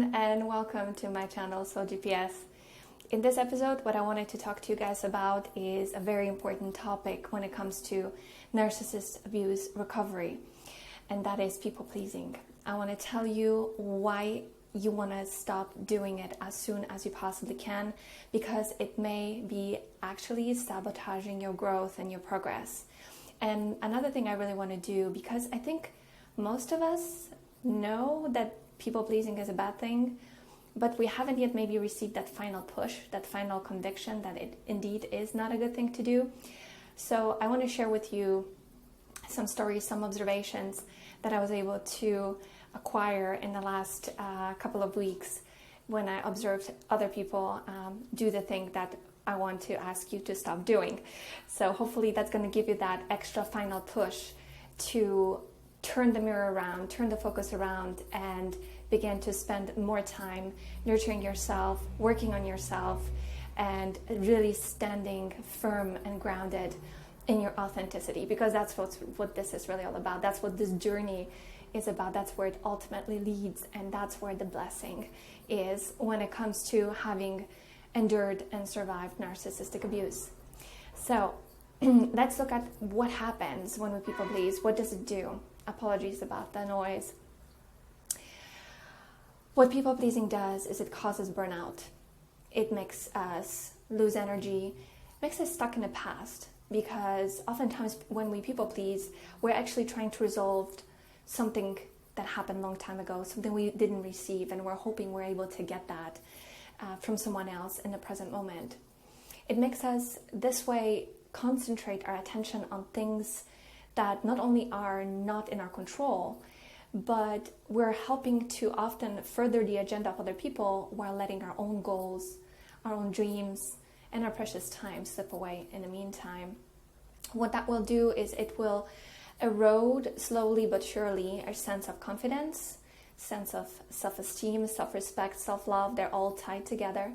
everyone, and welcome to my channel, Soul GPS. In this episode, what I wanted to talk to you guys about is a very important topic when it comes to narcissist abuse recovery, and that is people pleasing. I want to tell you why you want to stop doing it as soon as you possibly can, because it may be actually sabotaging your growth and your progress. And another thing I really want to do, because I think most of us know that people pleasing is a bad thing, but we haven't yet maybe received that final push, that final conviction that it indeed is not a good thing to do. So I want to share with you some stories, some observations that I was able to acquire in the last couple of weeks when I observed other people do the thing that I want to ask you to stop doing. So hopefully that's going to give you that extra final push to turn the mirror around, turn the focus around, and begin to spend more time nurturing yourself, working on yourself, and really standing firm and grounded in your authenticity, because that's what this is really all about. That's what this journey is about. That's where it ultimately leads, and that's where the blessing is when it comes to having endured and survived narcissistic abuse. So let's look at what happens when we people please. What does it do? Apologies about the noise. What people pleasing does is it causes burnout. It makes us lose energy, makes us stuck in the past, because oftentimes when we people please, we're actually trying to resolve something that happened a long time ago, something we didn't receive, and we're hoping we're able to get that from someone else in the present moment. It makes us this way concentrate our attention on things that not only are not in our control, but we're helping to often further the agenda of other people while letting our own goals, our own dreams, and our precious time slip away in the meantime. What that will do is it will erode slowly but surely our sense of confidence, sense of self-esteem, self-respect, self-love. They're all tied together,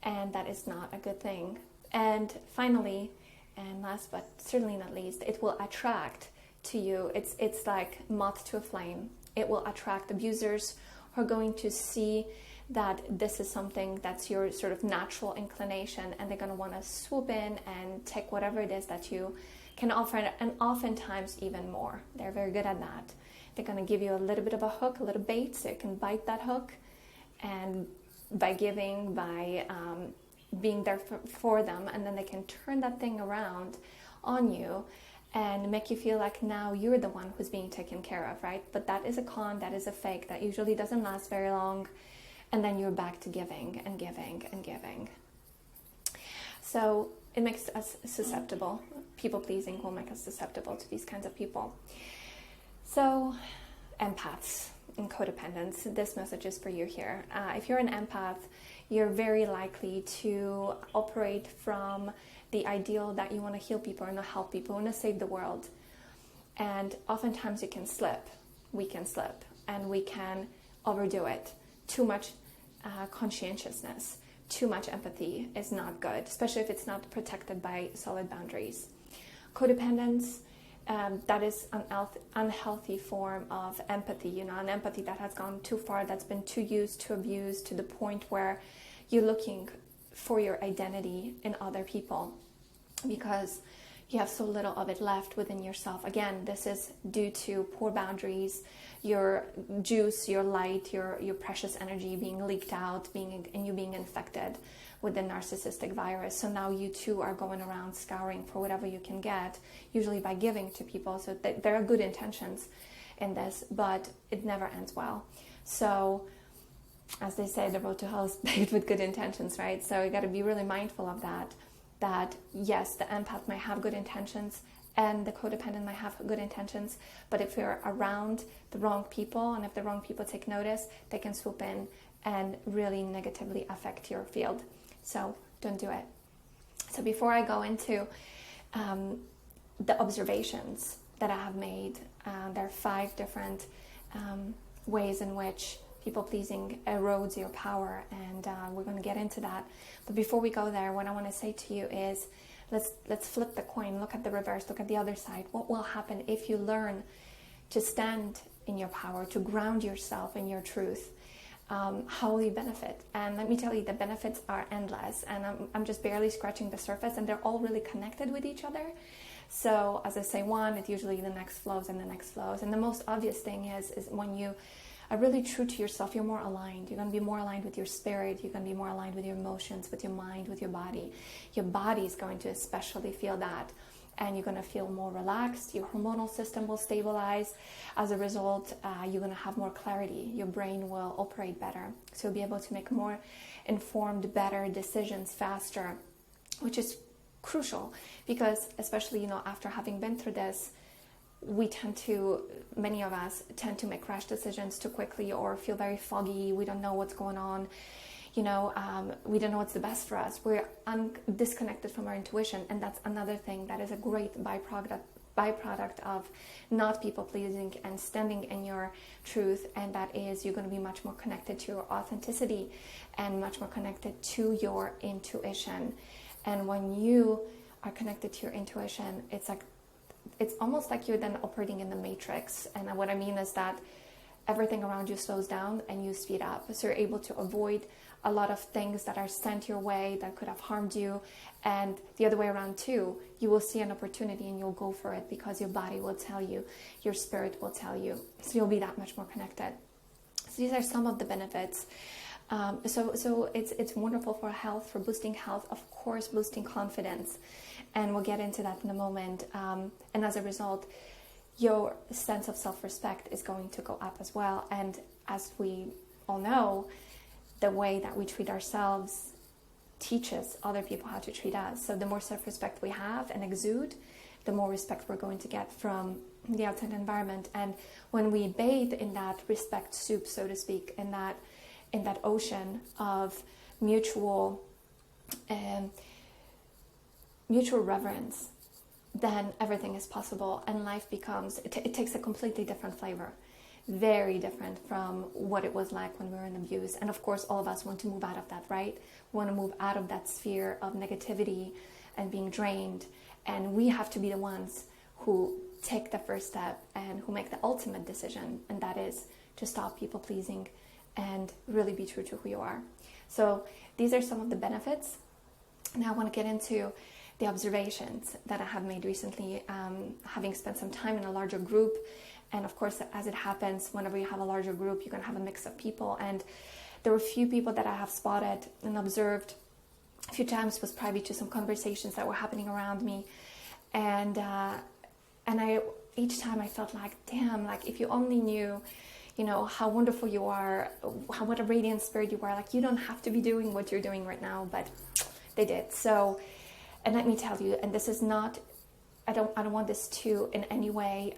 and that is not a good thing. And finally, and last but certainly not least, it will attract to you. It's like moth to a flame. It will attract abusers who are going to see that this is something that's your sort of natural inclination, and they're going to want to swoop in and take whatever it is that you can offer, and oftentimes even more. They're very good at that. They're going to give you a little bit of a hook, a little bait, so you can bite that hook, and by giving, by being there for them, and then they can turn that thing around on you and make you feel like now you're the one who's being taken care of, right? But that is a con, that is a fake, that usually doesn't last very long, and then you're back to giving and giving and giving. So it makes us susceptible. People pleasing will make us susceptible to these kinds of people. So empaths and codependents, this message is for you here. If you're an empath, you're very likely to operate from the ideal that you want to heal people and help people and save the world. And oftentimes you can slip. We can slip, and we can overdo it. Too much conscientiousness, too much empathy is not good, especially if it's not protected by solid boundaries. Codependence, that is an unhealthy form of empathy, an empathy that has gone too far, that's been too used, too abused, to the point where you're looking for your identity in other people because you have so little of it left within yourself. Again, this is due to poor boundaries, your juice, your light, your precious energy being leaked out, and you being infected with the narcissistic virus. So now you too are going around scouring for whatever you can get, usually by giving to people. So there are good intentions in this, but it never ends well. So as they say, the road to hell is paved with good intentions, right? So you got to be really mindful of that yes, the empath might have good intentions and the codependent might have good intentions, but if you're around the wrong people, and if the wrong people take notice, they can swoop in and really negatively affect your field. So don't do it. So before I go into the observations that I have made, there are 5 different ways in which people pleasing erodes your power, and we're going to get into that. But before we go there, what I want to say to you is let's flip the coin, look at the reverse, look at the other side. What will happen if you learn to stand in your power, to ground yourself in your truth, how will you benefit? And let me tell you, the benefits are endless, and I'm just barely scratching the surface, and they're all really connected with each other. So as I say one, it usually the next flows and the next flows. And the most obvious thing is when you are really true to yourself, you're more aligned. You're going to be more aligned with your spirit. You're going to be more aligned with your emotions, with your mind, with your body. Your body is going to especially feel that. And you're going to feel more relaxed. Your hormonal system will stabilize. As a result, you're going to have more clarity. Your brain will operate better. So you'll be able to make more informed, better decisions faster, which is crucial because especially, after having been through this, many of us tend to make rash decisions too quickly or feel very foggy. We don't know what's going on. We don't know what's the best for us. We're disconnected from our intuition, and that's another thing that is a great byproduct of not people pleasing and standing in your truth, and that is you're going to be much more connected to your authenticity and much more connected to your intuition. And when you are connected to your intuition, it's almost like you're then operating in the matrix. And what I mean is that everything around you slows down and you speed up. So you're able to avoid a lot of things that are sent your way that could have harmed you. And the other way around too, you will see an opportunity and you'll go for it because your body will tell you, your spirit will tell you. So you'll be that much more connected. So these are some of the benefits. So it's wonderful for health, for boosting health, of course, boosting confidence. And we'll get into that in a moment. And as a result, your sense of self-respect is going to go up as well. And as we all know, the way that we treat ourselves teaches other people how to treat us. So the more self-respect we have and exude, the more respect we're going to get from the outside environment. And when we bathe in that respect soup, so to speak, in that ocean of mutual reverence, then everything is possible, and life becomes, it takes a completely different flavor, very different from what it was like when we were in abuse. And of course, all of us want to move out of that, right? We want to move out of that sphere of negativity and being drained, and we have to be the ones who take the first step and who make the ultimate decision, and that is to stop people pleasing and really be true to who you are. So these are some of the benefits. Now I want to get into the observations that I have made recently, having spent some time in a larger group. And of course, as it happens, whenever you have a larger group, you're going to have a mix of people. And there were a few people that I have spotted and observed a few times, was privy to some conversations that were happening around me. And each time I felt like, damn, like if you only knew, how wonderful you are, what a radiant spirit you are, like you don't have to be doing what you're doing right now, but they did. So, and let me tell you, and this is not, I don't want this to in any way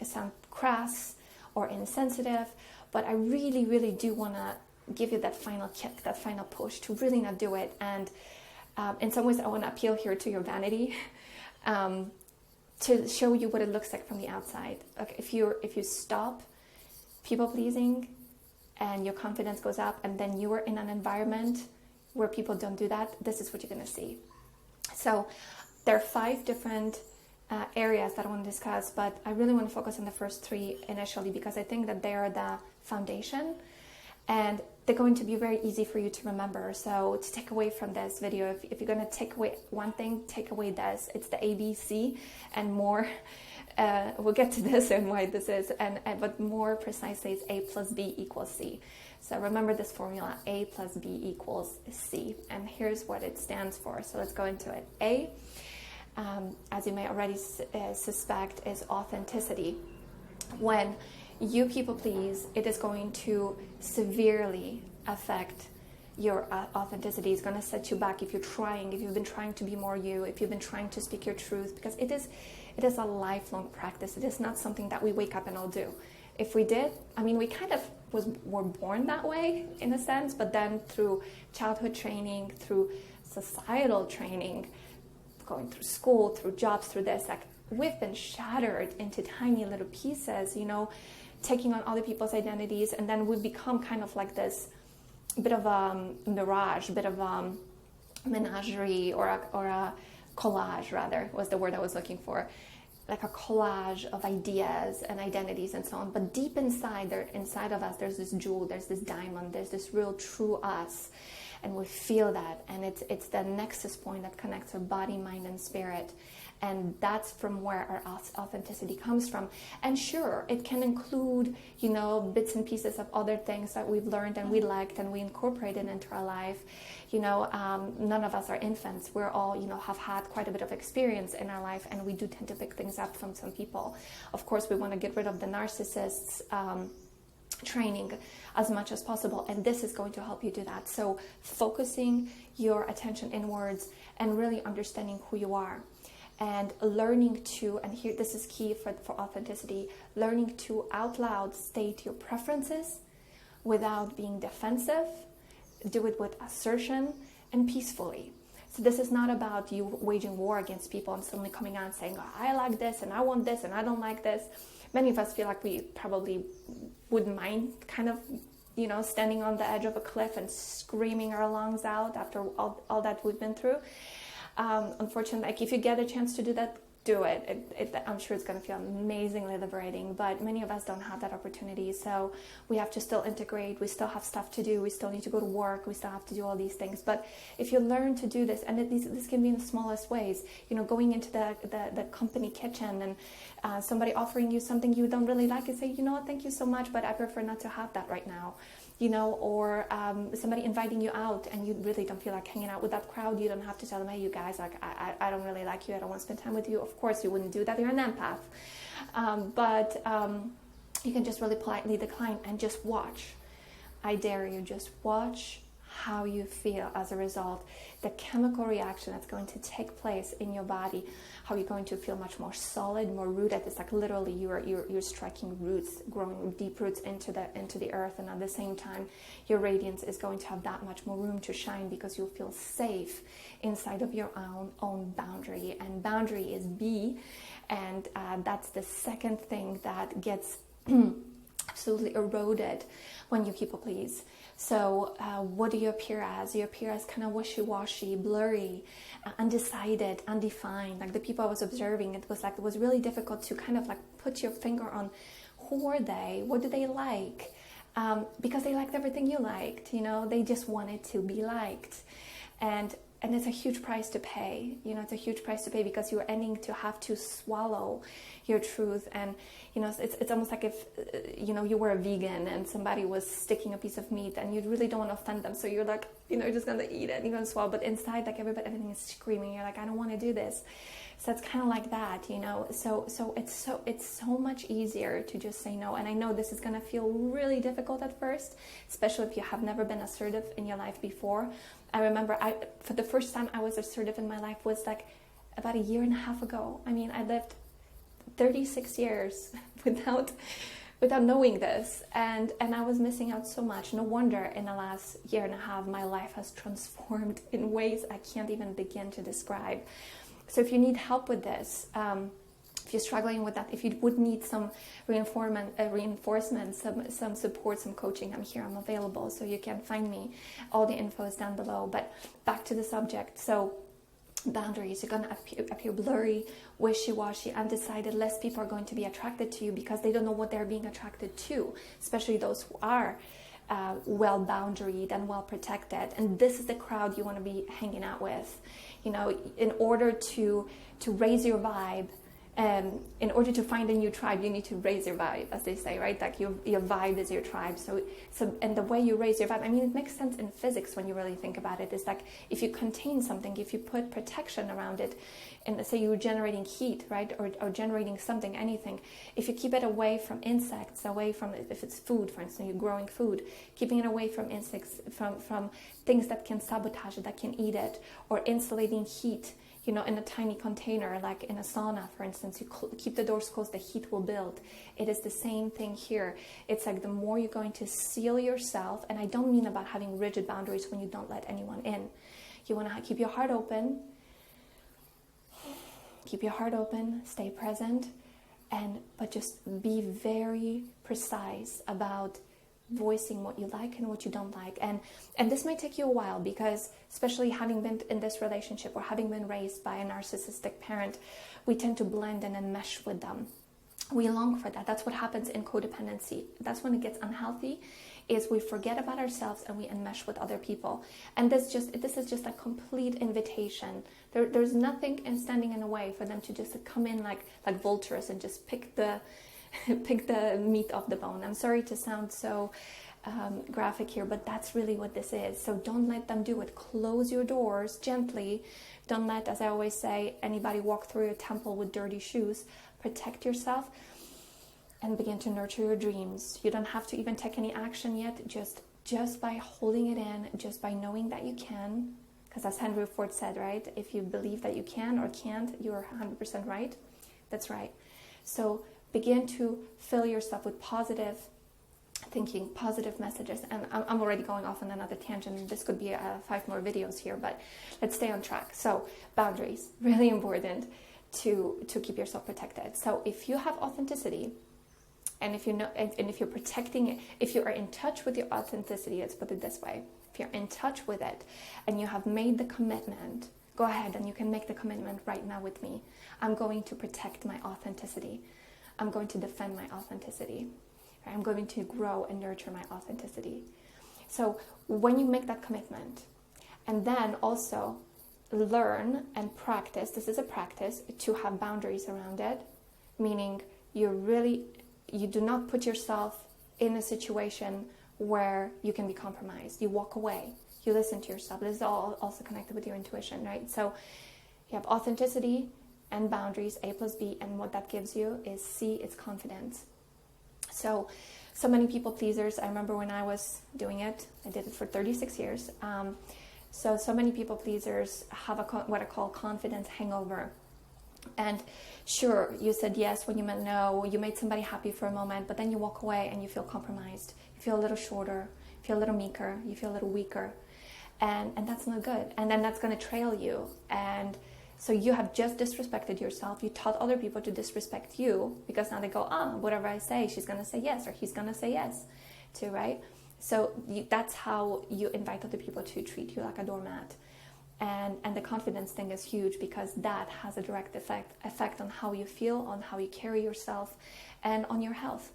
sound crass or insensitive, but I really, really do want to give you that final kick, that final push to really not do it. And in some ways, I want to appeal here to your vanity, to show you what it looks like from the outside. Okay, if you stop people pleasing and your confidence goes up, and then you are in an environment where people don't do that, this is what you're going to see. So there are 5 different areas that I want to discuss, but I really want to focus on the first 3 initially because I think that they are the foundation and they're going to be very easy for you to remember. So to take away from this video, if you're going to take away one thing, take away this. It's the ABC and more. We'll get to this and why this is, but more precisely, it's A plus B equals C. So remember this formula, A plus B equals C. And here's what it stands for. So let's go into it. A, as you may already suspect, is authenticity. When you people please, it is going to severely affect your authenticity. It's going to set you back if you've been trying to be more you, if you've been trying to speak your truth, because it is a lifelong practice. It is not something that we wake up and all do. If we did, we kind of were born that way in a sense, but then through childhood training, through societal training, going through school, through jobs, through this, like we've been shattered into tiny little pieces, taking on other people's identities, and then we become kind of like this bit of a mirage, bit of a menagerie, or a collage rather was the word I was looking for. like a collage of ideas and identities and so on. But deep inside, inside of us, there's this jewel, there's this diamond, there's this real true us. And we feel that. And it's the nexus point that connects our body, mind, and spirit. And that's from where our authenticity comes from. And sure, it can include, bits and pieces of other things that we've learned and we liked and we incorporated into our life. None of us are infants. We're all, have had quite a bit of experience in our life, and we do tend to pick things up from some people. Of course, we want to get rid of the narcissists, training as much as possible, and this is going to help you do that. So focusing your attention inwards and really understanding who you are, and learning to, and here this is key for authenticity, learning to out loud state your preferences without being defensive. Do it with assertion and peacefully. So this is not about you waging war against people and suddenly coming out and saying, oh, I like this and I want this and I don't like this. Many of us feel like we probably wouldn't mind kind of, standing on the edge of a cliff and screaming our lungs out after all that we've been through. Unfortunately, if you get a chance to do that, do it. I'm sure it's going to feel amazingly liberating, but many of us don't have that opportunity. So we have to still integrate. We still have stuff to do. We still need to go to work. We still have to do all these things. But if you learn to do this, and this can be in the smallest ways, going into the company kitchen and somebody offering you something you don't really like, and say, thank you so much, but I prefer not to have that right now. Or somebody inviting you out and you really don't feel like hanging out with that crowd. You don't have to tell them, hey, you guys, like, I don't really like you. I don't want to spend time with you. Of course, you wouldn't do that. You're an empath. But you can just really politely decline and just watch. I dare you, just watch how you feel as a result, the chemical reaction that's going to take place in your body, how you're going to feel much more solid, more rooted. It's like literally you're striking roots, growing deep roots into the earth, and at the same time, your radiance is going to have that much more room to shine because you'll feel safe inside of your own boundary. And boundary is B, and that's the second thing that gets absolutely eroded when you people please. So what do you appear as? You appear as kind of wishy-washy, blurry, undecided, undefined. Like the people I was observing, it was really difficult to kind of like put your finger on who are they, what do they like, because they liked everything you liked. They just wanted to be liked, and it's a huge price to pay. It's a huge price to pay because you're ending to have to swallow your truth. And it's almost like if you were a vegan and somebody was sticking a piece of meat and you really don't want to offend them, so you're like, you're just gonna eat it, you're gonna swallow, but inside, like everything is screaming. You're like, I don't want to do this. So it's kind of like that, so it's so much easier to just say no. And I know this is going to feel really difficult at first, especially if you have never been assertive in your life before. I remember for the first time I was assertive in my life was like about a year and a half ago. I mean, I lived 36 years without knowing this, and I was missing out so much. No wonder in the last year and a half my life has transformed in ways I can't even begin to describe. So if you need help with this, if you're struggling with that, if you would need some reinforcement, some support, some coaching, I'm here, I'm available. So you can find me. All the info is down below. But back to the subject. So boundaries, you're going to appear blurry, wishy-washy, undecided. Less people are going to be attracted to you because they don't know what they're being attracted to, especially those who are well-boundaried and well-protected. And this is the crowd you want to be hanging out with. In order to raise your vibe, in order to find a new tribe, you need to raise your vibe, as they say, right? Like your vibe is your tribe. So, and the way you raise your vibe, I mean, it makes sense in physics when you really think about it. It's like if you contain something, if you put protection around it, and say you're generating heat, right? Or generating something, anything. If you keep it away from insects, away from, if it's food, for instance, you're growing food, keeping it away from insects, from things that can sabotage it, that can eat it, or insulating heat, in a tiny container, like in a sauna, for instance, you keep the doors closed, the heat will build. It is the same thing here. It's like the more you're going to seal yourself, and I don't mean about having rigid boundaries when you don't let anyone in. You want to keep your heart open. Keep your heart open, stay present, but just be very precise about voicing what you like and what you don't like. And this might take you a while, because especially having been in this relationship or having been raised by a narcissistic parent, we tend to blend in and mesh with them. We long for that. That's what happens in codependency. That's when it gets unhealthy, is we forget about ourselves and we enmesh with other people. And this is just a complete invitation. There's nothing standing in the way for them to just come in like vultures and just pick the meat off the bone. I'm sorry to sound so graphic here, but that's really what this is. So don't let them do it. Close your doors gently. Don't let, as I always say, anybody walk through your temple with dirty shoes. Protect yourself and begin to nurture your dreams. You don't have to even take any action yet. Just by holding it in, just by knowing that you can, because as Henry Ford said, right? If you believe that you can or can't, you're 100% right. That's right. So begin to fill yourself with positive thinking, positive messages. And I'm already going off on another tangent. This could be 5 more videos here, but let's stay on track. So boundaries, really important to keep yourself protected. So if you have authenticity, and if you know, and if you're protecting it, if you are in touch with your authenticity, let's put it this way, if you're in touch with it and you have made the commitment, go ahead and you can make the commitment right now with me. I'm going to protect my authenticity. I'm going to defend my authenticity. I'm going to grow and nurture my authenticity. So when you make that commitment, and then also learn and practice, this is a practice, to have boundaries around it, meaning you do not put yourself in a situation where you can be compromised. You walk away. You listen to yourself. This is all also connected with your intuition, right? So you have authenticity and boundaries, A plus B, and what that gives you is C, it's confidence. So many people pleasers. I remember when I was doing it, I did it for 36 years. So many people pleasers have what I call confidence hangover. And sure, you said yes when you meant no. You made somebody happy for a moment, but then you walk away and you feel compromised. You feel a little shorter. You feel a little meeker. You feel a little weaker. And that's not good. And then that's going to trail you. And so you have just disrespected yourself. You taught other people to disrespect you, because now they go, whatever I say, she's going to say yes, or he's going to say yes to, right? So that's how you invite other people to treat you like a doormat. And the confidence thing is huge, because that has a direct effect on how you feel, on how you carry yourself, and on your health.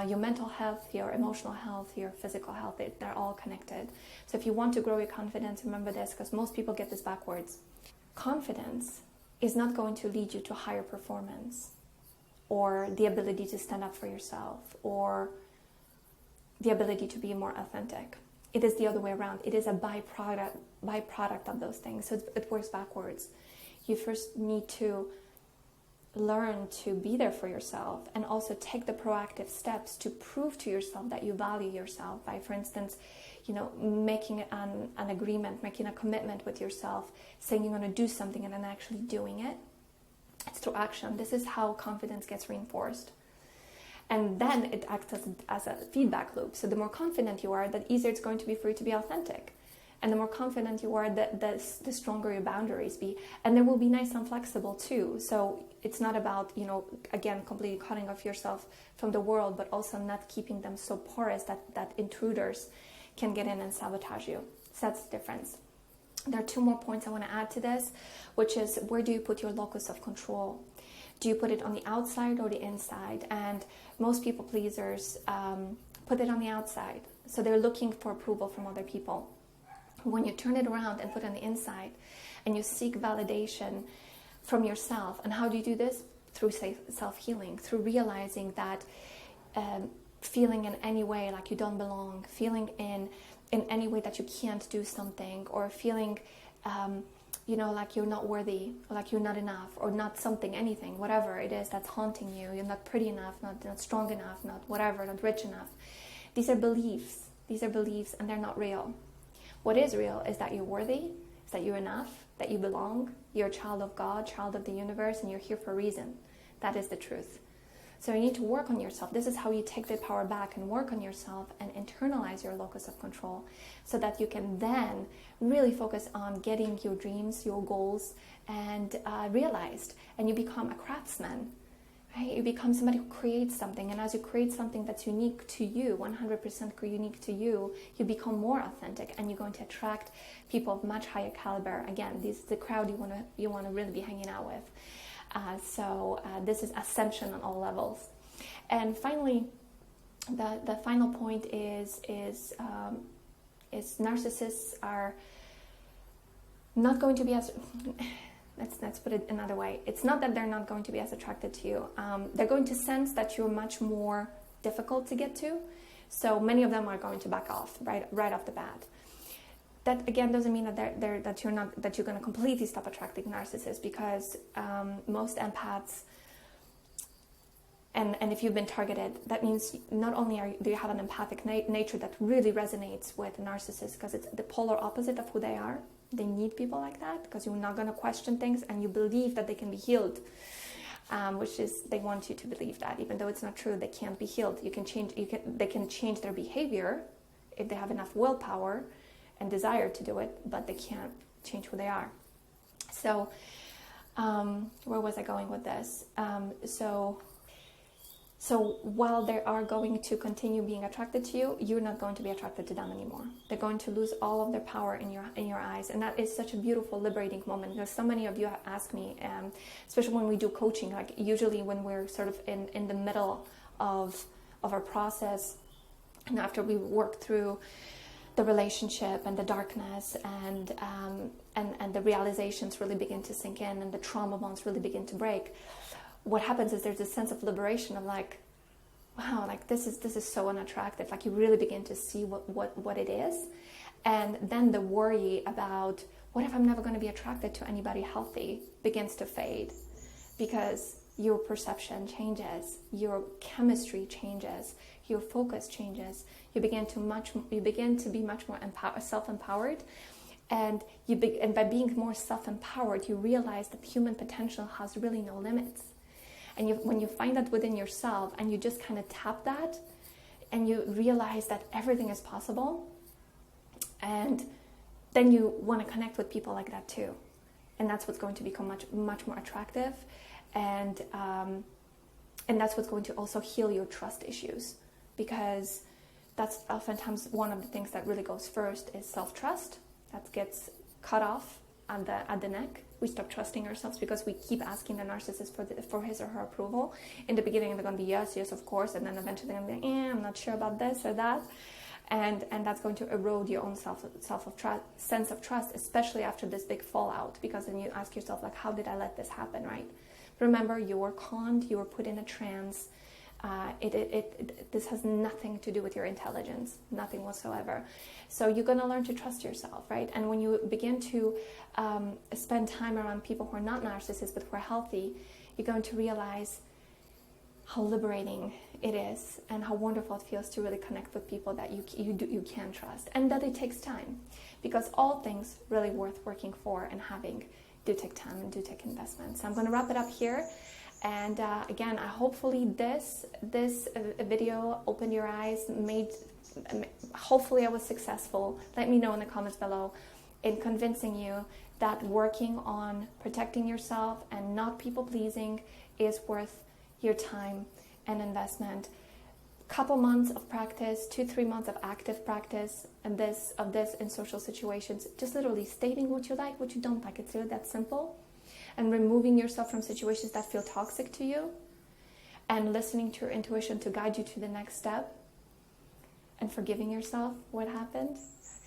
Your mental health, your emotional health, your physical health, they're all connected. So if you want to grow your confidence, remember this, because most people get this backwards. Confidence is not going to lead you to higher performance, or the ability to stand up for yourself, or the ability to be more authentic. It is the other way around. It is a byproduct of those things. So it works backwards. You first need to learn to be there for yourself, and also take the proactive steps to prove to yourself that you value yourself by, for instance, making an agreement, making a commitment with yourself, saying you're going to do something and then actually doing it. It's through action. This is how confidence gets reinforced. And then it acts as a feedback loop. So the more confident you are, the easier it's going to be for you to be authentic. And the more confident you are, the stronger your boundaries be. And they will be nice and flexible too. So it's not about, again, completely cutting off yourself from the world, but also not keeping them so porous that intruders can get in and sabotage you. So that's the difference. There are 2 more points I want to add to this, which is, where do you put your locus of control? Do you put it on the outside or the inside? And most people pleasers put it on the outside. So they're looking for approval from other people. When you turn it around and put it on the inside, and you seek validation from yourself, and how do you do this? Through self-healing, through realizing that feeling in any way like you don't belong, feeling in any way that you can't do something, or feeling like you're not worthy, or like you're not enough, or not something, anything, whatever it is that's haunting you. You're not pretty enough, not strong enough, not whatever, not rich enough. These are beliefs. And they're not real. What is real is that you're worthy, is that you're enough, that you belong. You're a child of God, child of the universe, and you're here for a reason. That is the truth. So you need to work on yourself. This is how you take the power back and work on yourself and internalize your locus of control, so that you can then really focus on getting your dreams, your goals, and realized, and you become a craftsman. right? You become somebody who creates something, and as you create something that's unique to you, 100% unique to you, you become more authentic, and you're going to attract people of much higher caliber. Again, this is the crowd you want to really be hanging out with. So this is ascension on all levels. And finally, the final point is narcissists are not going to be as let's put it another way. It's not that they're not going to be as attracted to you. They're going to sense that you're much more difficult to get to. So many of them are going to back off right off the bat. That again doesn't mean that you're going to completely stop attracting narcissists, because most empaths, and if you've been targeted, that means not only do you have an empathic nature that really resonates with narcissists, because it's the polar opposite of who they are. They need people like that because you're not going to question things, and you believe that they can be healed, which is they want you to believe that, even though it's not true. They can't be healed. They can change their behavior if they have enough willpower and desire to do it, but they can't change who they are. So where was I going with this? So while they are going to continue being attracted to you, you're not going to be attracted to them anymore. They're going to lose all of their power in your eyes, and that is such a beautiful, liberating moment. Because so many of you ask me, especially when we do coaching, like usually when we're sort of in the middle of our process, and after we work through the relationship and the darkness and the realizations really begin to sink in, and the trauma bonds really begin to break, what happens is there's a sense of liberation of like, wow, like this is so unattractive. Like you really begin to see what it is. And then the worry about what if I'm never going to be attracted to anybody healthy begins to fade, because your perception changes, your chemistry changes, your focus changes. You begin to be much more self-empowered. And by being more self-empowered, you realize that human potential has really no limits. And when you find that within yourself, and you just kind of tap that, and you realize that everything is possible, and then you want to connect with people like that too. And that's what's going to become much more attractive, and that's what's going to also heal your trust issues, because that's oftentimes one of the things that really goes first is self-trust. That gets cut off at the neck. We stop trusting ourselves because we keep asking the narcissist for his or her approval. In the beginning, they're going to be yes, of course, and then eventually they're going to be I'm not sure about this or that, and that's going to erode your own sense of trust, especially after this big fallout, because then you ask yourself, like, how did I let this happen, right? Remember, you were conned, you were put in a trance. This has nothing to do with your intelligence, nothing whatsoever. So you're going to learn to trust yourself, right? And when you begin to spend time around people who are not narcissists but who are healthy, you're going to realize how liberating it is and how wonderful it feels to really connect with people that you can trust, and that it takes time, because all things really worth working for and having do take time and do take investment. So I'm going to wrap it up here. And again, hopefully this video opened your eyes, hopefully I was successful. Let me know in the comments below in convincing you that working on protecting yourself and not people-pleasing is worth your time and investment. Couple months of practice, 2-3 months of active practice of this in social situations, just literally stating what you like, what you don't like. It's really that simple. And removing yourself from situations that feel toxic to you, and listening to your intuition to guide you to the next step, and forgiving yourself what happened.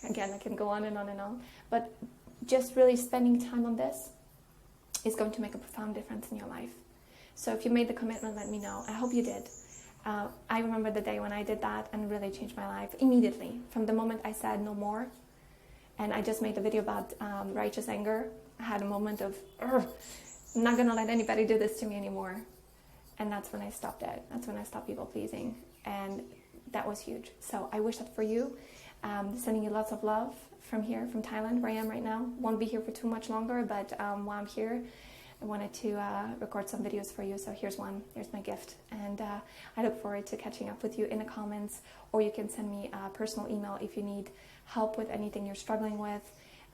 Again, I can go on and on and on, but just really spending time on this is going to make a profound difference in your life. So if you made the commitment, let me know. I hope you did. I remember the day when I did that and really changed my life immediately. From the moment I said no more, and I just made a video about righteous anger, I had a moment of, I'm not going to let anybody do this to me anymore. And that's when I stopped it. That's when I stopped people pleasing. And that was huge. So I wish that for you. Sending you lots of love from here, from Thailand, where I am right now. Won't be here for too much longer, but while I'm here, I wanted to record some videos for you. So here's one. Here's my gift. And I look forward to catching up with you in the comments, or you can send me a personal email if you need help with anything you're struggling with.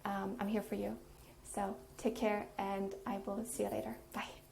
I'm here for you. So take care, and I will see you later. Bye.